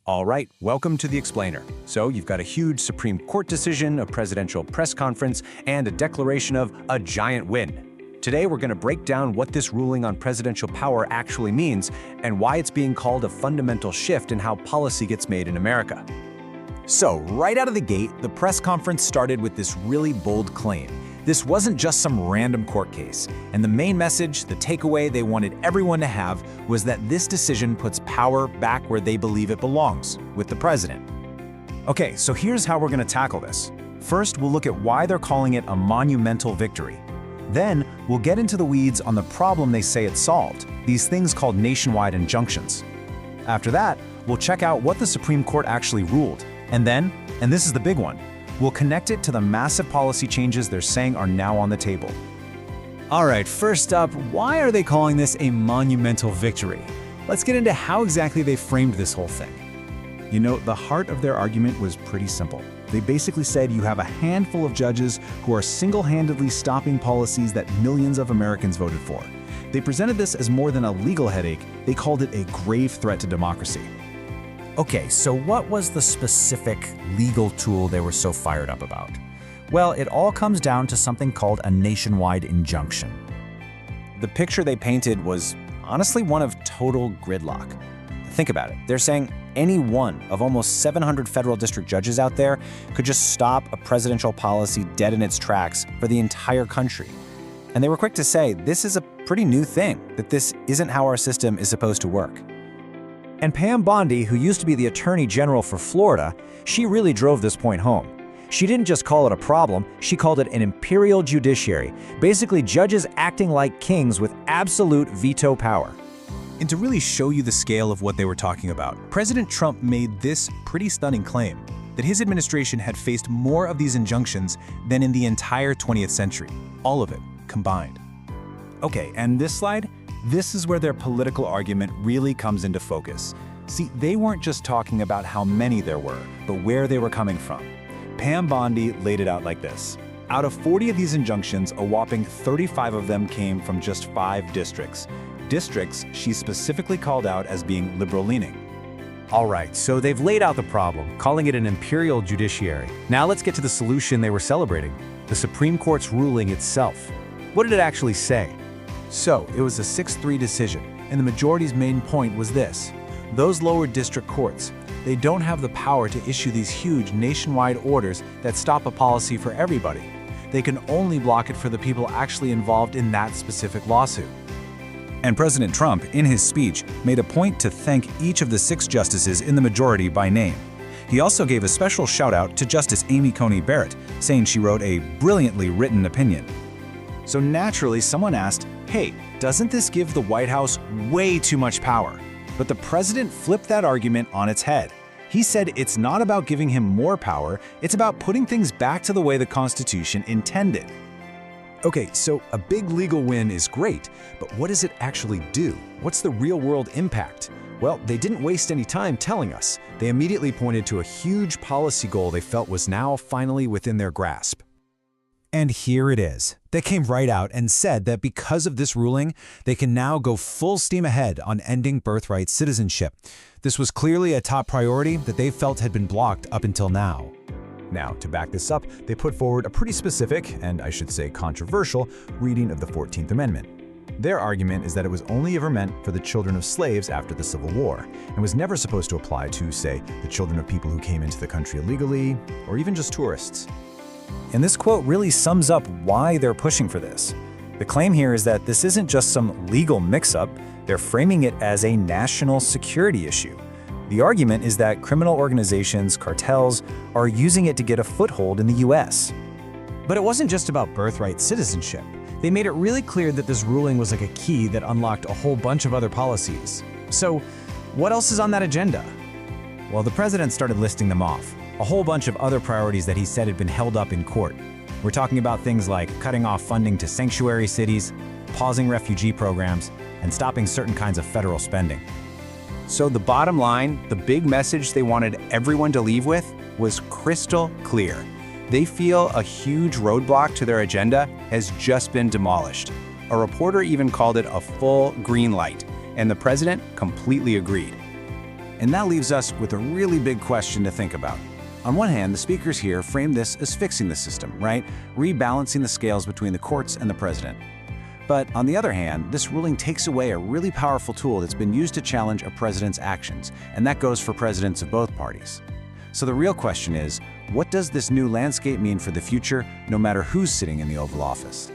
All right, welcome to The Explainer. So you've got a huge Supreme Court decision, a presidential press conference, and a declaration of a giant win. Today we're going to break down what this ruling on presidential power actually means and why it's being called a fundamental shift in how policy gets made in America. So, right out of the gate, the press conference started with this really bold claim. This wasn't just some random court case, and the main message, the takeaway they wanted everyone to have, was that this decision puts power back where they believe it belongs, with the president. Okay, so here's how we're going to tackle this. First, we'll look at why they're calling it a monumental victory. Then, we'll get into the weeds on the problem they say it solved, these things called nationwide injunctions. After that, we'll check out what the Supreme Court actually ruled. And then, and this is the big one, we'll connect it to the massive policy changes they're saying are now on the table. All right, first up, why are they calling this a monumental victory? Let's get into how exactly they framed this whole thing. You know, the heart of their argument was pretty simple. They basically said you have a handful of judges who are single-handedly stopping policies that millions of Americans voted for. They presented this as more than a legal headache, they called it a grave threat to democracy. Okay, so what was the specific legal tool they were so fired up about? Well, it all comes down to something called a nationwide injunction. The picture they painted was honestly one of total gridlock. Think about it. They're saying any one of almost 700 federal district judges out there could just stop a presidential policy dead in its tracks for the entire country. And they were quick to say this is a pretty new thing, that this isn't how our system is supposed to work. And Pam Bondi, who used to be the Attorney General for Florida, she really drove this point home. She didn't just call it a problem, she called it an imperial judiciary, basically judges acting like kings with absolute veto power. And to really show you the scale of what they were talking about, President Trump made this pretty stunning claim, that his administration had faced more of these injunctions than in the entire 20th century, all of it combined. Okay, and this slide? This is where their political argument really comes into focus. See, they weren't just talking about how many there were, but where they were coming from. Pam Bondi laid it out like this. Out of 40 of these injunctions, a whopping 35 of them came from just 5 districts. Districts she specifically called out as being liberal-leaning. All right, so they've laid out the problem, calling it an imperial judiciary. Now let's get to the solution they were celebrating, the Supreme Court's ruling itself. What did it actually say? So, it was a 6-3 decision, and the majority's main point was this. Those lower district courts, they don't have the power to issue these huge nationwide orders that stop a policy for everybody. They can only block it for the people actually involved in that specific lawsuit. And President Trump, in his speech, made a point to thank each of the 6 justices in the majority by name. He also gave a special shout-out to Justice Amy Coney Barrett, saying she wrote a brilliantly written opinion. So naturally, someone asked, hey, doesn't this give the White House way too much power? But the president flipped that argument on its head. He said it's not about giving him more power, it's about putting things back to the way the Constitution intended. Okay, so a big legal win is great, but what does it actually do? What's the real-world impact? Well, they didn't waste any time telling us. They immediately pointed to a huge policy goal they felt was now finally within their grasp. And here it is. They came right out and said that because of this ruling, they can now go full steam ahead on ending birthright citizenship. This was clearly a top priority that they felt had been blocked up until now. Now, to back this up, they put forward a pretty specific, and I should say controversial, reading of the 14th Amendment. Their argument is that it was only ever meant for the children of slaves after the Civil War, and was never supposed to apply to, say, the children of people who came into the country illegally, or even just tourists. And this quote really sums up why they're pushing for this. The claim here is that this isn't just some legal mix-up, they're framing it as a national security issue. The argument is that criminal organizations, cartels, are using it to get a foothold in the US. But it wasn't just about birthright citizenship. They made it really clear that this ruling was like a key that unlocked a whole bunch of other policies. So, what else is on that agenda? Well, the president started listing them off. A whole bunch of other priorities that he said had been held up in court. We're talking about things like cutting off funding to sanctuary cities, pausing refugee programs, and stopping certain kinds of federal spending. So the bottom line, the big message they wanted everyone to leave with was crystal clear. They feel a huge roadblock to their agenda has just been demolished. A reporter even called it a full green light, and the president completely agreed. And that leaves us with a really big question to think about. On one hand, the speakers here frame this as fixing the system, right? Rebalancing the scales between the courts and the president. But on the other hand, this ruling takes away a really powerful tool that's been used to challenge a president's actions, and that goes for presidents of both parties. So the real question is, what does this new landscape mean for the future, no matter who's sitting in the Oval Office?